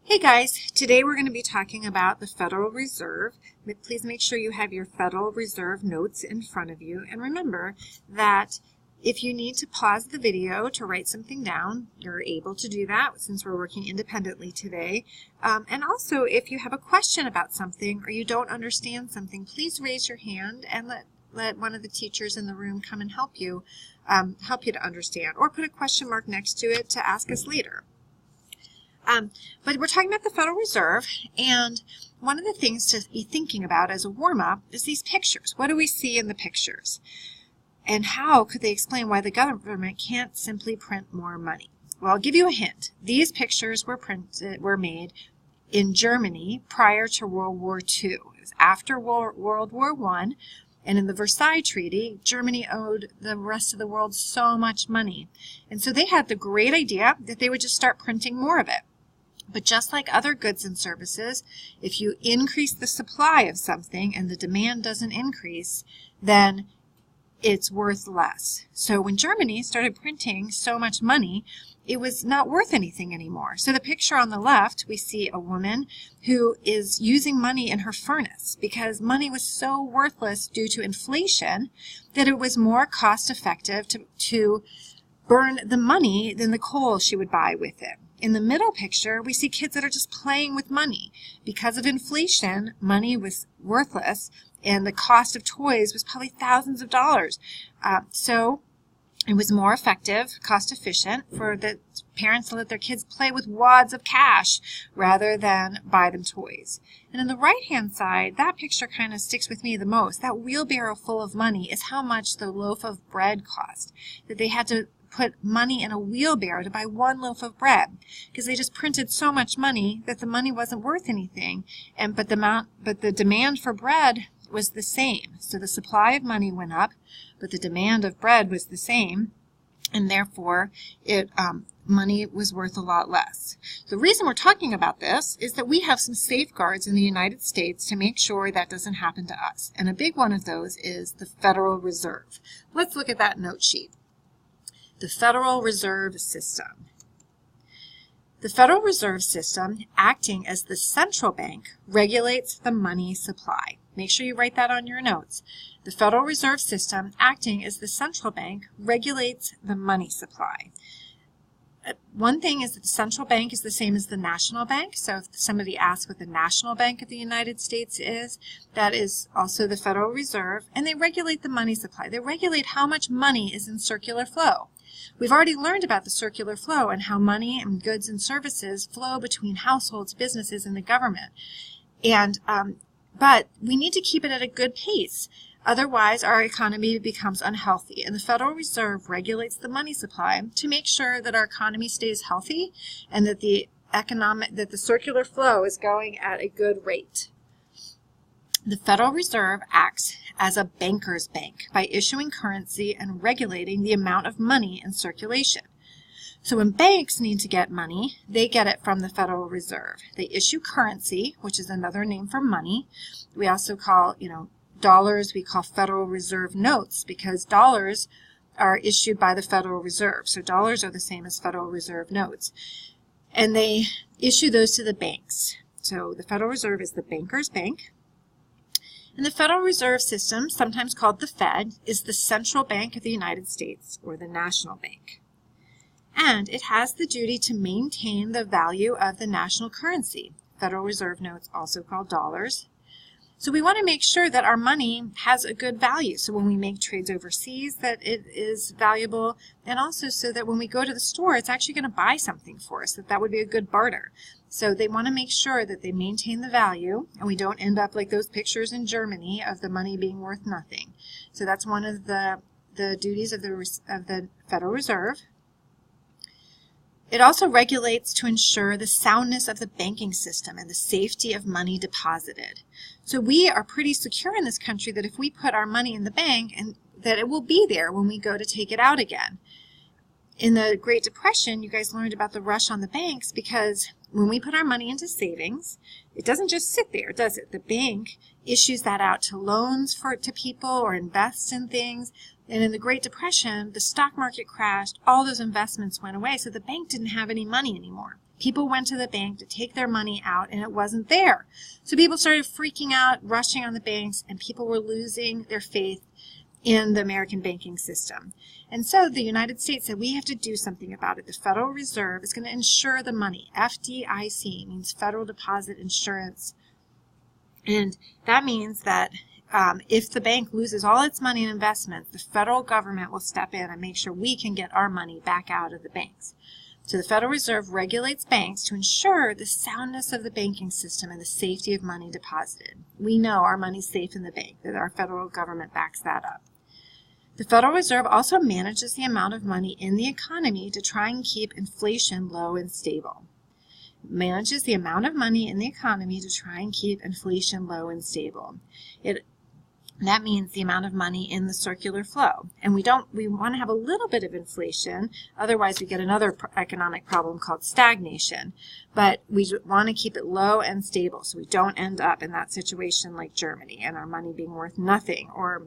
Hey guys, today we're going to be talking about the Federal Reserve. Please make sure you have your Federal Reserve notes in front of you, and remember that if you need to pause the video to write something down, you're able to do that since we're working independently today. And also, if you have a question about something or you don't understand something, please raise your hand and let one of the teachers in the room come and help you to understand, or put a question mark next to it to ask us later. But we're talking about the Federal Reserve, and one of the things to be thinking about as a warm-up is these pictures. What do we see in the pictures? And how could they explain why the government can't simply print more money? Well, I'll give you a hint. These pictures were made in Germany prior to World War II. It was after World War I, and in the Versailles Treaty, Germany owed the rest of the world so much money. And so they had the great idea that they would just start printing more of it. But just like other goods and services, if you increase the supply of something and the demand doesn't increase, then it's worth less. So when Germany started printing so much money, it was not worth anything anymore. So the picture on the left, we see a woman who is using money in her furnace because money was so worthless due to inflation that it was more cost effective to burn the money than the coal she would buy with it. In the middle picture, we see kids that are just playing with money. Because of inflation, money was worthless, and the cost of toys was probably thousands of dollars. So it was more effective, cost efficient for the parents to let their kids play with wads of cash rather than buy them toys. And on the right-hand side, that picture kind of sticks with me the most. That wheelbarrow full of money is how much the loaf of bread cost. That they had to put money in a wheelbarrow to buy one loaf of bread because they just printed so much money that the money wasn't worth anything, but the demand for bread was the same. So the supply of money went up, but the demand of bread was the same, and therefore money was worth a lot less. The reason we're talking about this is that we have some safeguards in the United States to make sure that doesn't happen to us, and a big one of those is the Federal Reserve. Let's look at that note sheet. The Federal Reserve System. The Federal Reserve System, acting as the central bank, regulates the money supply. Make sure you write that on your notes. The Federal Reserve System, acting as the central bank, regulates the money supply. One thing is that the central bank is the same as the national bank. So if somebody asks what the National Bank of the United States is, that is also the Federal Reserve, and they regulate the money supply. They regulate how much money is in circular flow. We've already learned about the circular flow and how money and goods and services flow between households, businesses, and the government. But we need to keep it at a good pace. Otherwise, our economy becomes unhealthy, and the Federal Reserve regulates the money supply to make sure that our economy stays healthy and that the circular flow is going at a good rate. The Federal Reserve acts as a banker's bank by issuing currency and regulating the amount of money in circulation. So when banks need to get money, they get it from the Federal Reserve. They issue currency, which is another name for money. We also call, dollars, we call Federal Reserve notes because dollars are issued by the Federal Reserve. So dollars are the same as Federal Reserve notes. And they issue those to the banks. So the Federal Reserve is the banker's bank. And the Federal Reserve System, sometimes called the Fed, is the central bank of the United States, or the national bank. And it has the duty to maintain the value of the national currency, Federal Reserve notes, also called dollars. So we want to make sure that our money has a good value. So when we make trades overseas, that it is valuable, and also so that when we go to the store, it's actually going to buy something for us, that would be a good barter. So they want to make sure that they maintain the value, and we don't end up like those pictures in Germany of the money being worth nothing. So that's one of the duties of the Federal Reserve. It also regulates to ensure the soundness of the banking system and the safety of money deposited. So we are pretty secure in this country that if we put our money in the bank, and that it will be there when we go to take it out again. In the Great Depression, you guys learned about the rush on the banks because when we put our money into savings, it doesn't just sit there, does it? The bank issues that out to loans to people or invests in things. And in the Great Depression, the stock market crashed, all those investments went away, so the bank didn't have any money anymore. People went to the bank to take their money out, and it wasn't there. So people started freaking out, rushing on the banks, and people were losing their faith in the American banking system. And so the United States said, we have to do something about it. The Federal Reserve is going to insure the money. FDIC means Federal Deposit Insurance. And that means that if the bank loses all its money in investments, the federal government will step in and make sure we can get our money back out of the banks. So the Federal Reserve regulates banks to ensure the soundness of the banking system and the safety of money deposited. We know our money's safe in the bank, that our federal government backs that up. The Federal Reserve also manages the amount of money in the economy to try and keep inflation low and stable. It manages the amount of money in the economy to try and keep inflation low and stable. That means the amount of money in the circular flow. And we want to have a little bit of inflation, otherwise we get another economic problem called stagnation. But we want to keep it low and stable so we don't end up in that situation like Germany and our money being worth nothing, or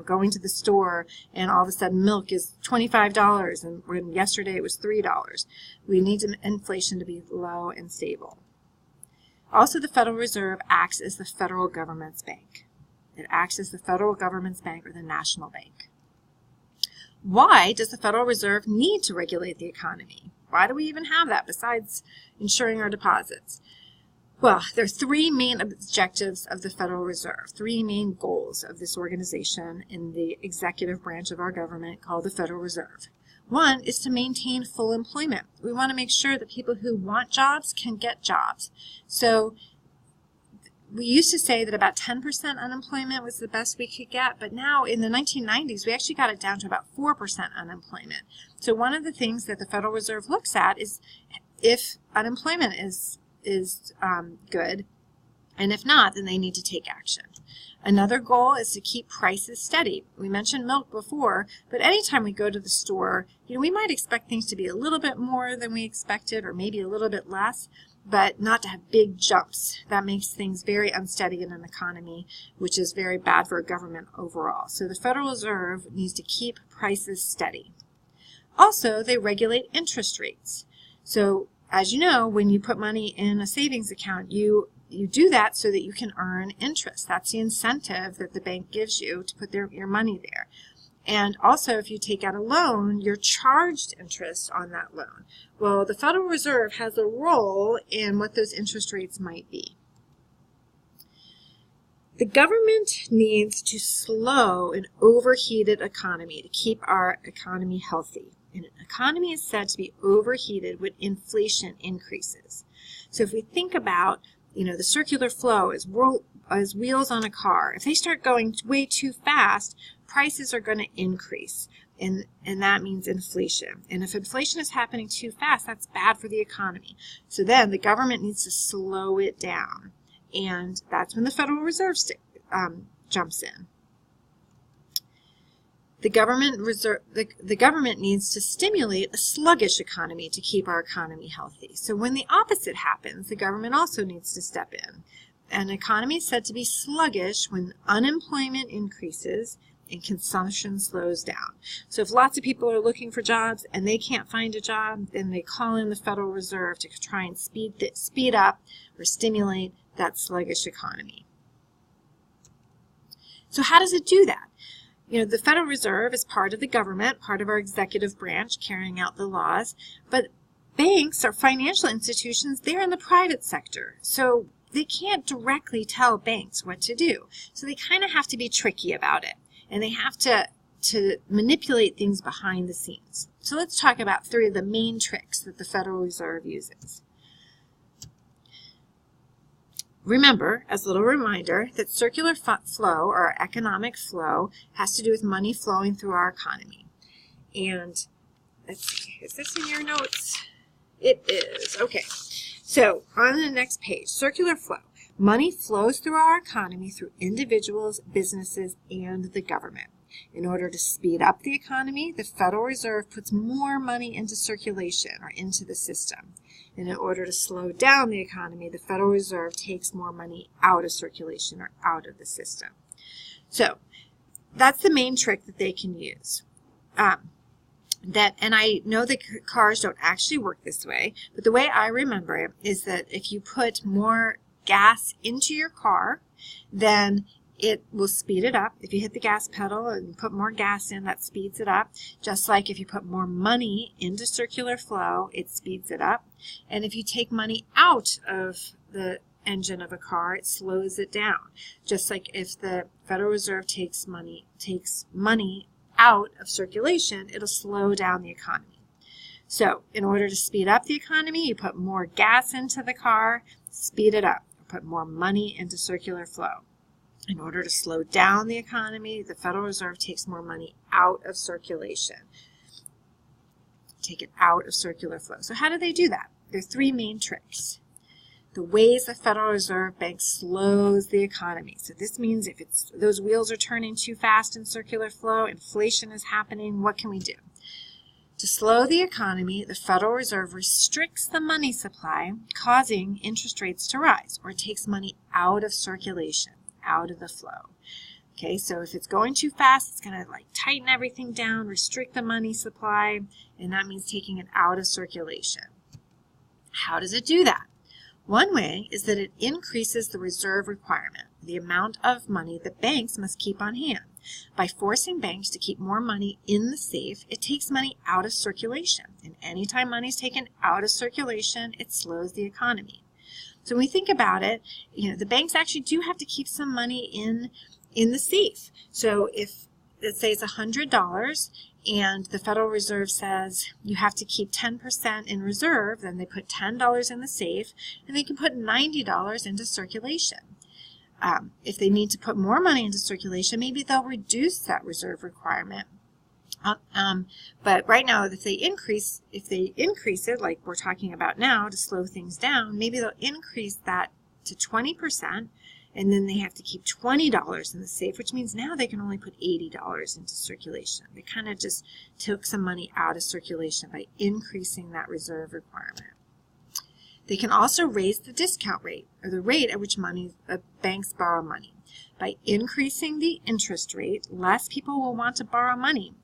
going to the store and all of a sudden milk is $25 and when yesterday it was $3. We need inflation to be low and stable. Also, the Federal Reserve acts as the federal government's bank. It acts as the federal government's bank or the national bank. Why does the Federal Reserve need to regulate the economy? Why do we even have that besides insuring our deposits? Well, there are three main objectives of the Federal Reserve, three main goals of this organization in the executive branch of our government called the Federal Reserve. One is to maintain full employment. We want to make sure that people who want jobs can get jobs. So we used to say that about 10% unemployment was the best we could get, but now in the 1990s, we actually got it down to about 4% unemployment. So one of the things that the Federal Reserve looks at is if unemployment is good, and if not, then they need to take action. Another goal is to keep prices steady. We mentioned milk before, but anytime we go to the store, we might expect things to be a little bit more than we expected, or maybe a little bit less, but not to have big jumps. That makes things very unsteady in an economy, which is very bad for a government overall. So the Federal Reserve needs to keep prices steady. Also, they regulate interest rates. So as you know, when you put money in a savings account, you do that so that you can earn interest. That's the incentive that the bank gives you to put your money there. And also, if you take out a loan, you're charged interest on that loan. Well, the Federal Reserve has a role in what those interest rates might be. The government needs to slow an overheated economy to keep our economy healthy. And an economy is said to be overheated when inflation increases. So if we think about the circular flow as wheels on a car, if they start going way too fast, prices are going to increase, and that means inflation. And if inflation is happening too fast, that's bad for the economy. So then the government needs to slow it down, and that's when the Federal Reserve jumps in. The government needs to stimulate a sluggish economy to keep our economy healthy. So when the opposite happens, the government also needs to step in. An economy is said to be sluggish when unemployment increases and consumption slows down. So if lots of people are looking for jobs and they can't find a job, then they call in the Federal Reserve to try and speed up or stimulate that sluggish economy. So how does it do that? The Federal Reserve is part of the government, part of our executive branch carrying out the laws, but banks or financial institutions, they're in the private sector. So they can't directly tell banks what to do. So they kind of have to be tricky about it. And they have to manipulate things behind the scenes. So let's talk about three of the main tricks that the Federal Reserve uses. Remember, as a little reminder, that circular flow or economic flow has to do with money flowing through our economy. And let's see, is this in your notes? It is. Okay. So on the next page, circular flow. Money flows through our economy through individuals, businesses, and the government. In order to speed up the economy, the Federal Reserve puts more money into circulation or into the system. And in order to slow down the economy, the Federal Reserve takes more money out of circulation or out of the system. So that's the main trick that they can use. and I know the cars don't actually work this way, but the way I remember it is that if you put more gas into your car, then it will speed it up. If you hit the gas pedal and put more gas in, that speeds it up. Just like if you put more money into circular flow, it speeds it up. And if you take money out of the engine of a car, it slows it down. Just like if the Federal Reserve takes money out of circulation, it'll slow down the economy. So in order to speed up the economy, you put more gas into the car, speed it up. Put more money into circular flow. In order to slow down the economy, the Federal Reserve takes more money out of circulation. Take it out of circular flow. So how do they do that? There are three main tricks. The ways the Federal Reserve Bank slows the economy. So this means if those wheels are turning too fast in circular flow, inflation is happening, what can we do? To slow the economy, the Federal Reserve restricts the money supply, causing interest rates to rise, or it takes money out of circulation, out of the flow. Okay, so if it's going too fast, it's going to tighten everything down, restrict the money supply, and that means taking it out of circulation. How does it do that? One way is that it increases the reserve requirement, the amount of money that banks must keep on hand. By forcing banks to keep more money in the safe, it takes money out of circulation. And anytime money is taken out of circulation, it slows the economy. So when we think about it, the banks actually do have to keep some money in the safe. So if, let's say it's $100, and the Federal Reserve says you have to keep 10% in reserve, then they put $10 in the safe, and they can put $90 into circulation. If they need to put more money into circulation, maybe they'll reduce that reserve requirement. But right now, if they increase it, like we're talking about now, to slow things down, maybe they'll increase that to 20%, and then they have to keep $20 in the safe, which means now they can only put $80 into circulation. They kind of just took some money out of circulation by increasing that reserve requirement. They can also raise the discount rate, or the rate at which banks borrow money. By increasing the interest rate, less people will want to borrow money.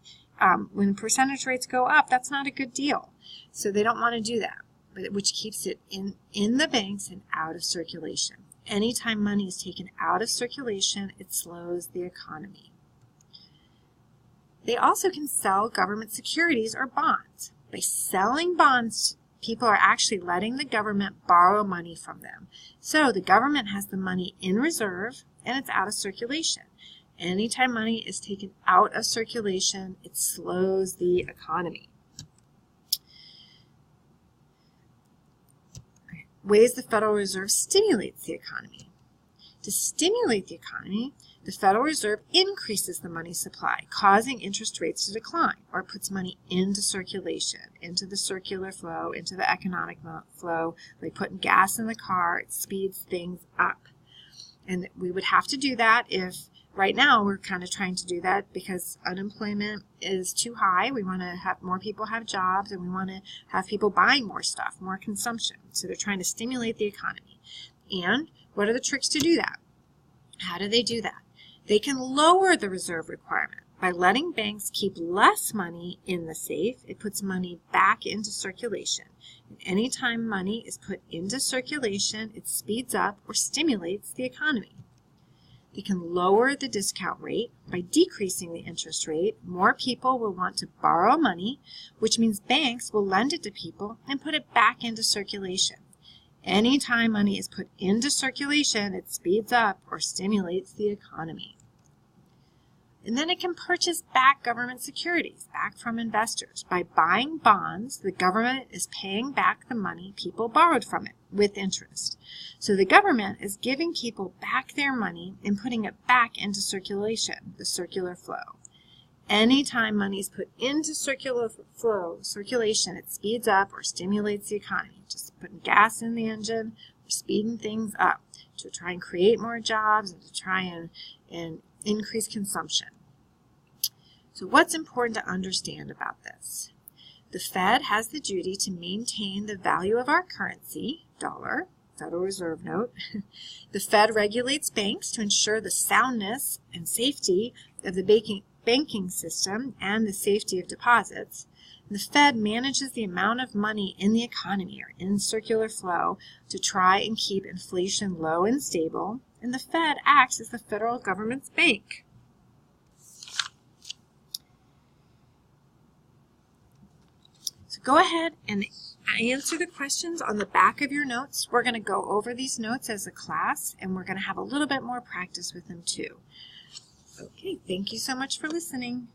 When percentage rates go up, that's not a good deal. So they don't want to do that, which keeps it in the banks and out of circulation. Anytime money is taken out of circulation, it slows the economy. They also can sell government securities or bonds. By selling bonds, people are actually letting the government borrow money from them. So the government has the money in reserve and it's out of circulation. Anytime money is taken out of circulation, it slows the economy. Ways the Federal Reserve stimulates the economy. To stimulate the economy, the Federal Reserve increases the money supply, causing interest rates to decline, or it puts money into circulation, into the circular flow, into the economic flow. Like putting gas in the car, it speeds things up. And we would have to do that if, right now, we're kind of trying to do that because unemployment is too high. We want to have more people have jobs, and we want to have people buying more stuff, more consumption. So they're trying to stimulate the economy. And what are the tricks to do that? How do they do that? They can lower the reserve requirement. By letting banks keep less money in the safe, it puts money back into circulation. And anytime money is put into circulation, it speeds up or stimulates the economy. They can lower the discount rate. By decreasing the interest rate, more people will want to borrow money, which means banks will lend it to people and put it back into circulation. Anytime money is put into circulation, it speeds up or stimulates the economy. And then it can purchase back government securities, back from investors. By buying bonds, the government is paying back the money people borrowed from it with interest. So the government is giving people back their money and putting it back into circulation, the circular flow. Anytime money is put into circulation, it speeds up or stimulates the economy. Just putting gas in the engine or speeding things up to try and create more jobs and to try and increase consumption. So what's important to understand about this? The Fed has the duty to maintain the value of our currency, dollar, Federal Reserve note. The Fed regulates banks to ensure the soundness and safety of the banking system and the safety of deposits. The Fed manages the amount of money in the economy or in circular flow to try and keep inflation low and stable, and the Fed acts as the federal government's bank. So go ahead and answer the questions on the back of your notes. We're going to go over these notes as a class, and we're going to have a little bit more practice with them too. Okay, thank you so much for listening.